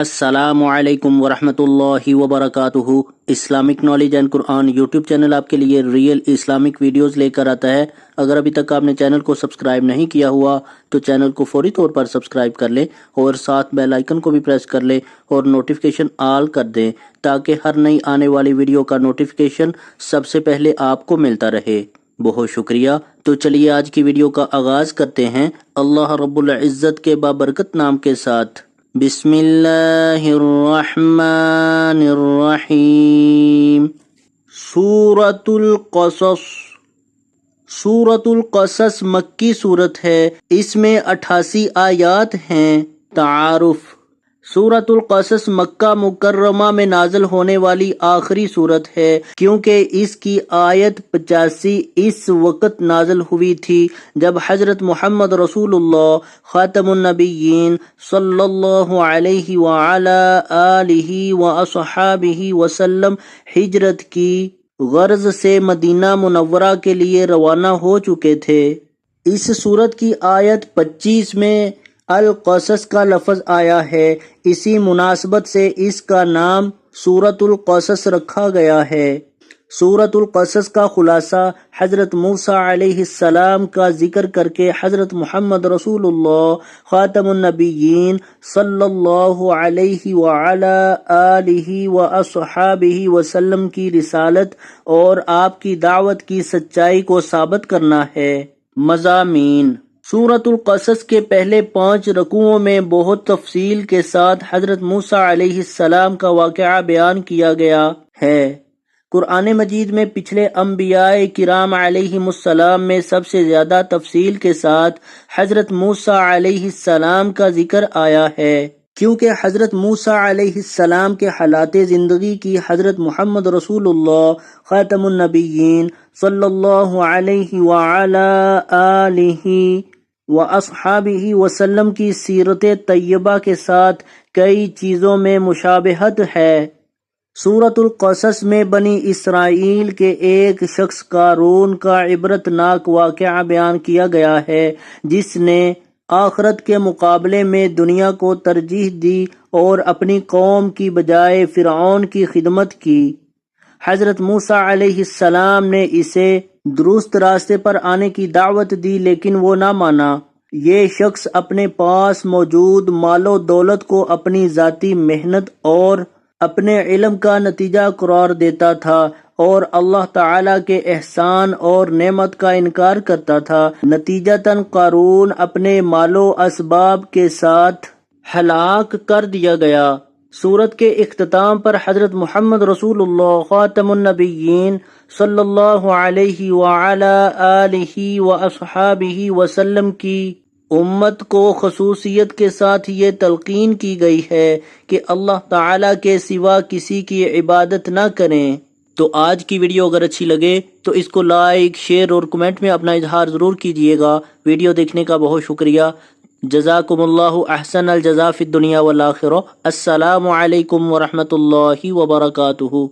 السلام علیکم ورحمۃ اللہ وبرکاتہ۔ Islamic knowledge and Quran YouTube channel آپ کے لیے ریئل اسلامک ویڈیوز لے کر آتا ہے۔ اگر ابھی تک آپ نے چینل کو سبسکرائب نہیں کیا ہوا تو چینل کو فوری طور پر سبسکرائب کر لیں اور ساتھ بیل آئیکن کو بھی پریس کر لیں اور نوٹیفیکیشن آل کر دیں تاکہ ہر نئی آنے والی ویڈیو کا نوٹیفیکیشن سب سے پہلے آپ کو ملتا رہے۔ بہت شکریہ۔ تو چلیے آج کی ویڈیو کا آغاز کرتے ہیں اللہ رب العزت کے بابرکت نام کے ساتھ۔ بسم اللہ الرحمن الرحیم۔ سورۃ القصص۔ سورۃ القصص مکی سورت ہے، اس میں 88 آیات ہیں۔ تعارف: سورۃ القصص مکہ مکرمہ میں نازل ہونے والی آخری سورت ہے، کیونکہ اس کی آیت 85 اس وقت نازل ہوئی تھی جب حضرت محمد رسول اللہ خاتم النبیین صلی اللہ علیہ وعلا آلہ واصحابہ وسلم ہجرت کی غرض سے مدینہ منورہ کے لیے روانہ ہو چکے تھے۔ اس سورت کی آیت 25 میں القصص کا لفظ آیا ہے، اسی مناسبت سے اس کا نام سورۃ القصص رکھا گیا ہے۔ سورۃ القصص کا خلاصہ حضرت موسیٰ علیہ السلام کا ذکر کر کے حضرت محمد رسول اللہ خاتم النبیین صلی اللہ علیہ وعلا آلہ واصحابہ وسلم کی رسالت اور آپ کی دعوت کی سچائی کو ثابت کرنا ہے۔ مضامین: سورۃ القصص کے پہلے 5 رکوعوں میں بہت تفصیل کے ساتھ حضرت موسیٰ علیہ السلام کا واقعہ بیان کیا گیا ہے۔ قرآن مجید میں پچھلے انبیاء کرام علیہم السلام میں سب سے زیادہ تفصیل کے ساتھ حضرت موسیٰ علیہ السلام کا ذکر آیا ہے، کیونکہ حضرت موسیٰ علیہ السلام کے حالات زندگی کی حضرت محمد رسول اللہ خاتم النبیین صلی اللہ علیہ وعلا آلہ واصحابہ وسلم کی سیرت طیبہ کے ساتھ کئی چیزوں میں مشابہت ہے۔ سورۃ القصص میں بنی اسرائیل کے ایک شخص قارون کا عبرت ناک واقعہ بیان کیا گیا ہے، جس نے آخرت کے مقابلے میں دنیا کو ترجیح دی اور اپنی قوم کی بجائے فرعون کی خدمت کی۔ حضرت موسیٰ علیہ السلام نے اسے درست راستے پر آنے کی دعوت دی، لیکن وہ نہ مانا۔ یہ شخص اپنے پاس موجود مال و دولت کو اپنی ذاتی محنت اور اپنے علم کا نتیجہ قرار دیتا تھا اور اللہ تعالیٰ کے احسان اور نعمت کا انکار کرتا تھا۔ نتیجتاً قارون اپنے مال و اسباب کے ساتھ ہلاک کر دیا گیا۔ سورت کے اختتام پر حضرت محمد رسول اللہ خاتم النبیین صلی اللہ علیہ وعلا آلہ واصحابہ وسلم کی امت کو خصوصیت کے ساتھ یہ تلقین کی گئی ہے کہ اللہ تعالیٰ کے سوا کسی کی عبادت نہ کریں۔ تو آج کی ویڈیو اگر اچھی لگے تو اس کو لائک، شیئر اور کمنٹ میں اپنا اظہار ضرور کیجیے گا۔ ویڈیو دیکھنے کا بہت شکریہ۔ جزاکم اللہ احسن الجزاء فی الدنیا والآخرہ۔ السلام علیکم ورحمۃ اللہ وبرکاتہ۔